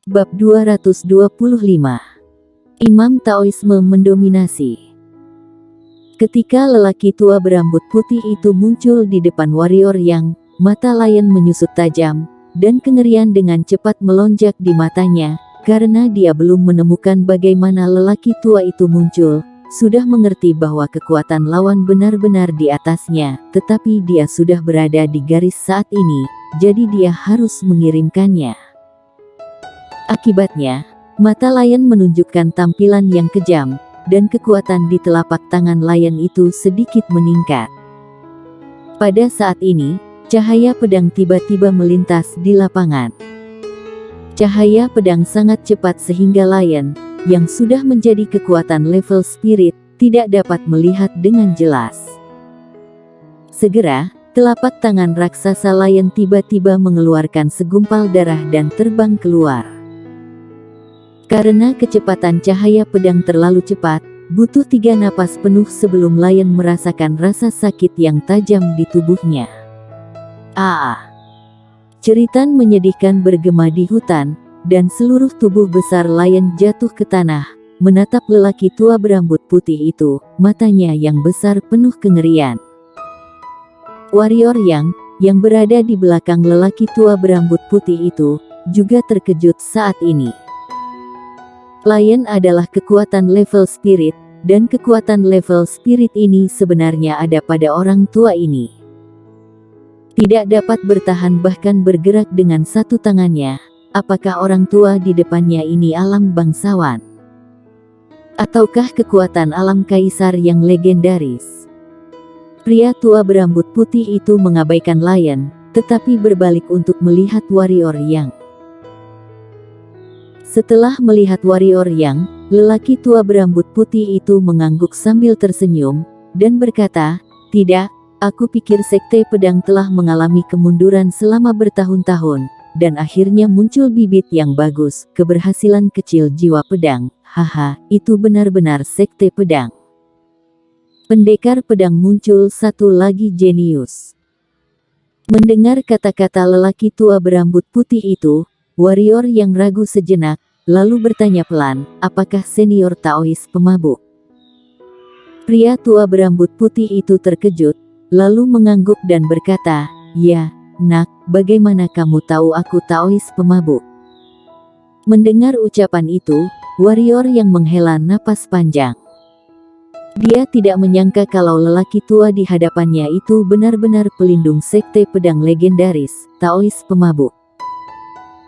Bab 225. Imam Taoisme mendominasi. Ketika lelaki tua berambut putih itu muncul di depan warrior yang mata layan menyusut tajam, dan kengerian dengan cepat melonjak di matanya, karena dia belum menemukan bagaimana lelaki tua itu muncul, sudah mengerti bahwa kekuatan lawan benar-benar di atasnya, tetapi dia sudah berada di garis saat ini, jadi dia harus mengirimkannya. Akibatnya, mata Lion menunjukkan tampilan yang kejam, dan kekuatan di telapak tangan Lion itu sedikit meningkat. Pada saat ini, cahaya pedang tiba-tiba melintas di lapangan. Cahaya pedang sangat cepat sehingga Lion, yang sudah menjadi kekuatan level spirit, tidak dapat melihat dengan jelas. Segera, telapak tangan raksasa Lion tiba-tiba mengeluarkan segumpal darah dan terbang keluar. Karena kecepatan cahaya pedang terlalu cepat, butuh 3 napas penuh sebelum Lion merasakan rasa sakit yang tajam di tubuhnya. Ceritan menyedihkan bergema di hutan, dan seluruh tubuh besar Lion jatuh ke tanah, menatap lelaki tua berambut putih itu, matanya yang besar penuh kengerian. Warrior yang berada di belakang lelaki tua berambut putih itu, juga terkejut saat ini. Lion adalah kekuatan level spirit, dan kekuatan level spirit ini sebenarnya ada pada orang tua ini. Tidak dapat bertahan bahkan bergerak dengan satu tangannya, apakah orang tua di depannya ini alam bangsawan? Ataukah kekuatan alam kaisar yang legendaris? Pria tua berambut putih itu mengabaikan Lion, tetapi berbalik untuk melihat warrior yang. Setelah melihat warrior yang, lelaki tua berambut putih itu mengangguk sambil tersenyum, dan berkata, "Tidak, aku pikir sekte pedang telah mengalami kemunduran selama bertahun-tahun, dan akhirnya muncul bibit yang bagus, keberhasilan kecil jiwa pedang, haha, itu benar-benar sekte pedang." Pendekar pedang muncul satu lagi jenius. Mendengar kata-kata lelaki tua berambut putih itu, warrior yang ragu sejenak, lalu bertanya pelan, apakah senior Taois pemabuk? Pria tua berambut putih itu terkejut, lalu mengangguk dan berkata, "Ya, nak, bagaimana kamu tahu aku Taois pemabuk?" Mendengar ucapan itu, warrior yang menghela napas panjang. Dia tidak menyangka kalau lelaki tua di hadapannya itu benar-benar pelindung sekte pedang legendaris, Taois pemabuk.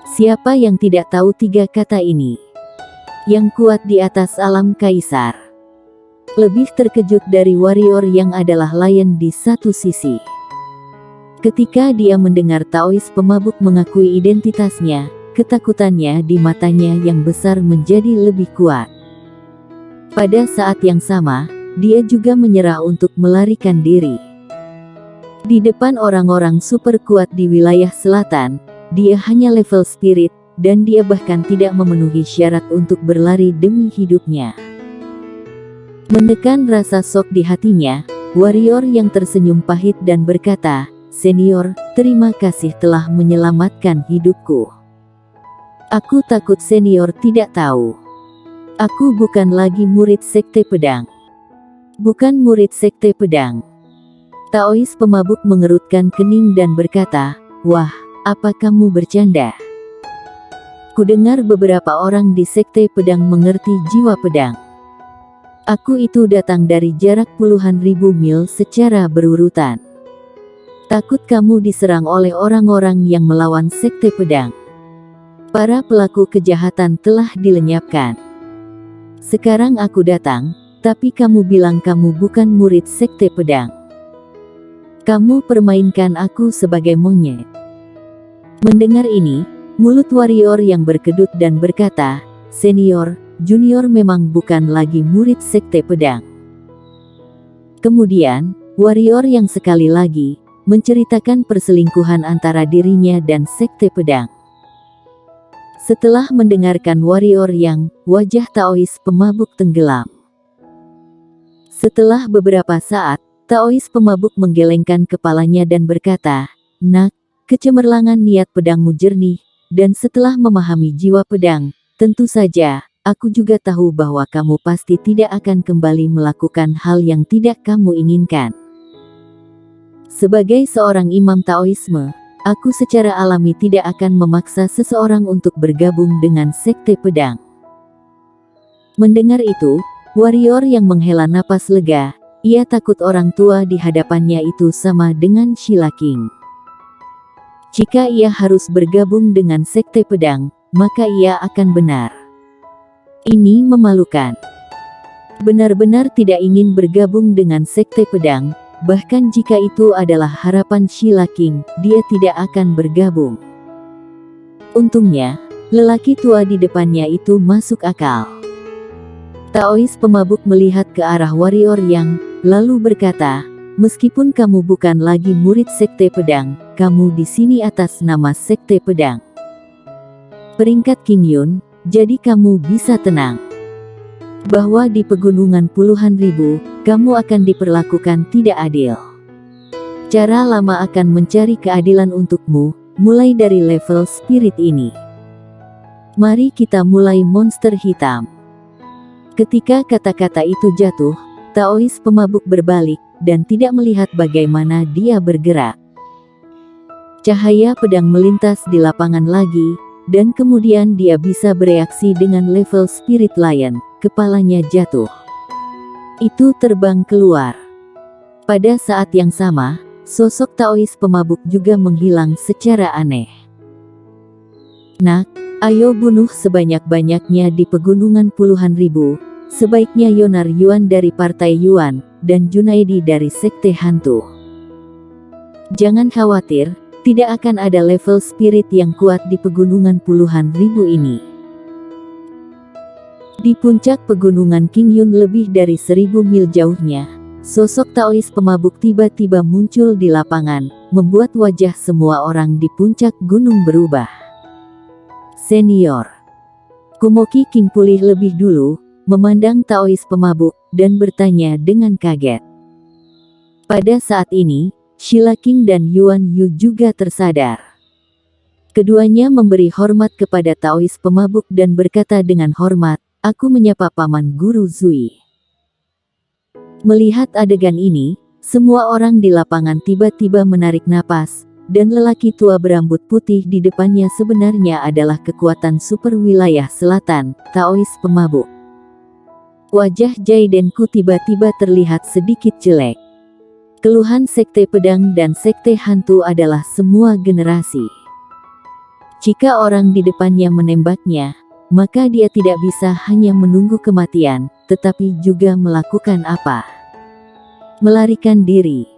Siapa yang tidak tahu 3 kata ini? Yang kuat di atas alam kaisar. Lebih terkejut dari warrior yang adalah Lion di satu sisi. Ketika dia mendengar Taois pemabuk mengakui identitasnya, ketakutannya di matanya yang besar menjadi lebih kuat. Pada saat yang sama, dia juga menyerah untuk melarikan diri. Di depan orang-orang super kuat di wilayah selatan, dia hanya level spirit, dan dia bahkan tidak memenuhi syarat untuk berlari demi hidupnya. Menekan rasa shock di hatinya, warrior yang tersenyum pahit dan berkata, "Senior, terima kasih telah menyelamatkan hidupku. Aku takut senior tidak tahu. Aku bukan lagi murid sekte pedang." "Bukan murid sekte pedang?" Taois pemabuk mengerutkan kening dan berkata, "Wah, apa kamu bercanda? Kudengar beberapa orang di sekte pedang mengerti jiwa pedang. Aku itu datang dari jarak puluhan ribu mil secara berurutan. Takut kamu diserang oleh orang-orang yang melawan sekte pedang. Para pelaku kejahatan telah dilenyapkan. Sekarang aku datang, tapi kamu bilang kamu bukan murid sekte pedang. Kamu permainkan aku sebagai monyet." Mendengar ini, mulut warrior yang berkedut dan berkata, "Senior, junior memang bukan lagi murid sekte pedang." Kemudian, warrior yang sekali lagi, menceritakan perselingkuhan antara dirinya dan sekte pedang. Setelah mendengarkan warrior yang, wajah Taois pemabuk tenggelam. Setelah beberapa saat, Taois pemabuk menggelengkan kepalanya dan berkata, "Nak, kecemerlangan niat pedangmu jernih, dan setelah memahami jiwa pedang, tentu saja, aku juga tahu bahwa kamu pasti tidak akan kembali melakukan hal yang tidak kamu inginkan. Sebagai seorang imam Taoisme, aku secara alami tidak akan memaksa seseorang untuk bergabung dengan sekte pedang. Mendengar itu, warrior yang menghela napas lega, ia takut orang tua di hadapannya itu sama dengan Sheila King. Jika ia harus bergabung dengan sekte pedang, maka ia akan benar. Ini memalukan. Benar-benar tidak ingin bergabung dengan sekte pedang, bahkan jika itu adalah harapan Sheila King, dia tidak akan bergabung. Untungnya, lelaki tua di depannya itu masuk akal. Taois pemabuk melihat ke arah warrior yang, lalu berkata, meskipun kamu bukan lagi murid sekte pedang, kamu di sini atas nama sekte pedang. Peringkat King Yun, jadi kamu bisa tenang. Bahwa di pegunungan puluhan ribu, kamu akan diperlakukan tidak adil. Cara lama akan mencari keadilan untukmu, mulai dari level spirit ini. Mari kita mulai monster hitam. Ketika kata-kata itu jatuh, Taois pemabuk berbalik, dan tidak melihat bagaimana dia bergerak. Cahaya pedang melintas di lapangan lagi, dan kemudian dia bisa bereaksi dengan level Spirit Lion, kepalanya jatuh. Itu terbang keluar. Pada saat yang sama, sosok Taois pemabuk juga menghilang secara aneh. Nak, ayo bunuh sebanyak-banyaknya di pegunungan puluhan ribu. Sebaiknya Yonar Yuan dari Partai Yuan, dan Junaidi dari Sekte Hantu. Jangan khawatir, tidak akan ada level spirit yang kuat di pegunungan puluhan ribu ini. Di puncak pegunungan King Yun lebih dari 1000 mil jauhnya, sosok Taois pemabuk tiba-tiba muncul di lapangan, membuat wajah semua orang di puncak gunung berubah. Senior Kumoki King pulih lebih dulu, memandang Taois pemabuk, dan bertanya dengan kaget. Pada saat ini, Sheila King dan Yuan Yu juga tersadar. Keduanya memberi hormat kepada Taois pemabuk dan berkata dengan hormat, aku menyapa Paman Guru Zui. Melihat adegan ini, semua orang di lapangan tiba-tiba menarik napas, dan lelaki tua berambut putih di depannya sebenarnya adalah kekuatan super wilayah selatan, Taois pemabuk. Wajah Jaidenku tiba-tiba terlihat sedikit jelek. Keluhan sekte pedang dan sekte hantu adalah semua generasi. Jika orang di depannya menembaknya, maka dia tidak bisa hanya menunggu kematian, tetapi juga melakukan apa? Melarikan diri.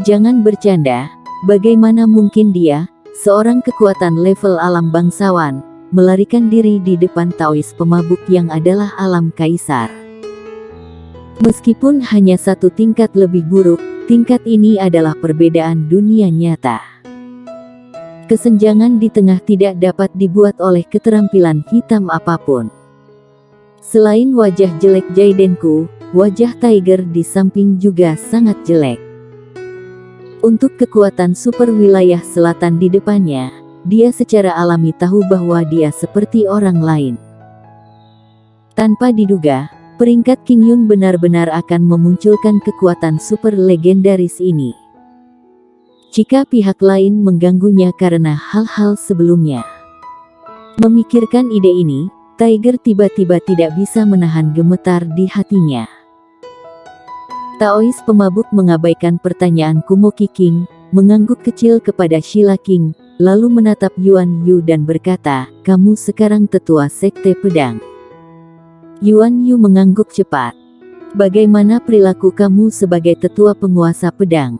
Jangan bercanda, bagaimana mungkin dia, seorang kekuatan level alam bangsawan, melarikan diri di depan Taois pemabuk yang adalah alam kaisar. Meskipun hanya satu tingkat lebih buruk, tingkat ini adalah perbedaan dunia nyata. Kesenjangan di tengah tidak dapat dibuat oleh keterampilan hitam apapun. Selain wajah jelek Jaidenku, wajah Tiger di samping juga sangat jelek. Untuk kekuatan super wilayah selatan di depannya, dia secara alami tahu bahwa dia seperti orang lain. Tanpa diduga, peringkat King Yun benar-benar akan memunculkan kekuatan super legendaris ini. Jika pihak lain mengganggunya karena hal-hal sebelumnya. Memikirkan ide ini, Tiger tiba-tiba tidak bisa menahan gemetar di hatinya. Taois pemabuk mengabaikan pertanyaan Kumoki King, mengangguk kecil kepada Sheila King, lalu menatap Yuan Yu dan berkata, kamu sekarang tetua sekte pedang. Yuan Yu mengangguk cepat. Bagaimana perilaku kamu sebagai tetua penguasa pedang?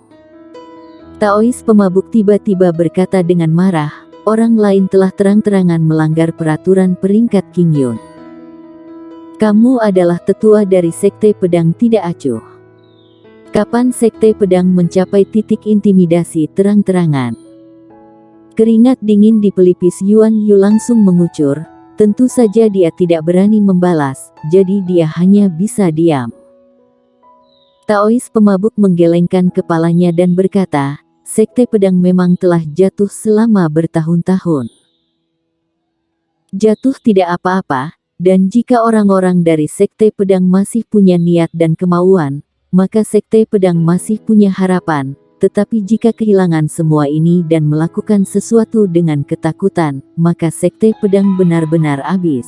Taois pemabuk tiba-tiba berkata dengan marah, orang lain telah terang-terangan melanggar peraturan peringkat King Yun. Kamu adalah tetua dari sekte pedang tidak acuh. Kapan sekte pedang mencapai titik intimidasi terang-terangan? Keringat dingin di pelipis Yuan Yu langsung mengucur, tentu saja dia tidak berani membalas, jadi dia hanya bisa diam. Taois pemabuk menggelengkan kepalanya dan berkata, sekte pedang memang telah jatuh selama bertahun-tahun. jatuh tidak apa-apa, dan jika orang-orang dari Sekte Pedang masih punya niat dan kemauan, maka Sekte Pedang masih punya harapan. Tetapi jika kehilangan semua ini dan melakukan sesuatu dengan ketakutan, maka Sekte Pedang benar-benar habis.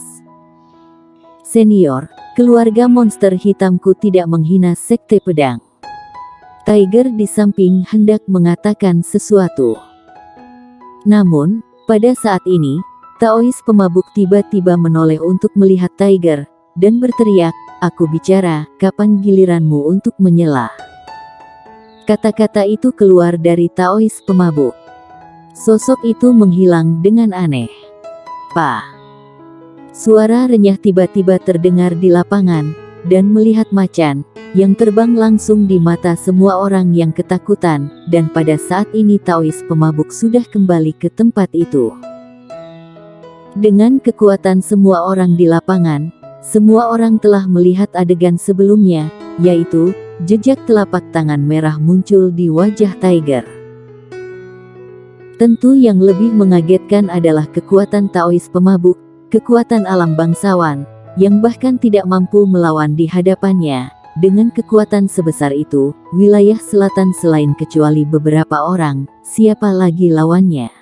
Senior, keluarga monster hitamku tidak menghina Sekte Pedang. Tiger di samping hendak mengatakan sesuatu. Namun, pada saat ini, Taois pemabuk tiba-tiba menoleh untuk melihat Tiger, dan berteriak, "Aku bicara, kapan giliranmu untuk menyela?" Kata-kata itu keluar dari Taois pemabuk. Sosok itu menghilang dengan aneh. "Pa!" Suara renyah tiba-tiba terdengar di lapangan, dan melihat macan, yang terbang langsung di mata semua orang yang ketakutan, dan pada saat ini Taois pemabuk sudah kembali ke tempat itu. Dengan kekuatan semua orang di lapangan, semua orang telah melihat adegan sebelumnya, yaitu, jejak telapak tangan merah muncul di wajah Tiger. Tentu yang lebih mengagetkan adalah kekuatan Taois pemabuk, kekuatan alam bangsawan, yang bahkan tidak mampu melawan di hadapannya. Dengan kekuatan sebesar itu, wilayah selatan selain kecuali beberapa orang, siapa lagi lawannya?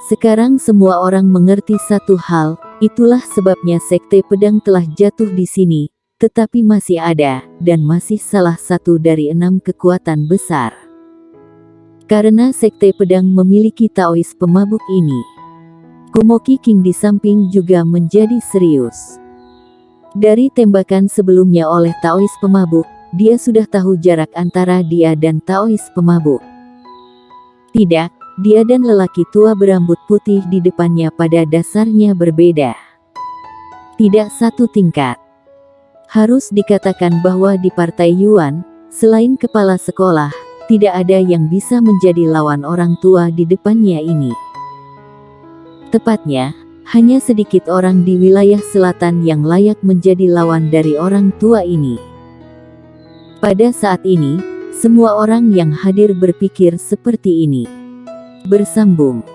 Sekarang semua orang mengerti satu hal, itulah sebabnya Sekte Pedang telah jatuh di sini, tetapi masih ada, dan masih salah satu dari 6 kekuatan besar. Karena Sekte Pedang memiliki Taois pemabuk ini. Kumoki King di samping juga menjadi serius. Dari tembakan sebelumnya oleh Taois pemabuk, dia sudah tahu jarak antara dia dan Taois pemabuk. Tidak, dia dan lelaki tua berambut putih di depannya pada dasarnya berbeda. Tidak satu tingkat. Harus dikatakan bahwa di Partai Yuan, selain kepala sekolah, tidak ada yang bisa menjadi lawan orang tua di depannya ini. Tepatnya, hanya sedikit orang di wilayah selatan yang layak menjadi lawan dari orang tua ini. Pada saat ini, semua orang yang hadir berpikir seperti ini. Bersambung.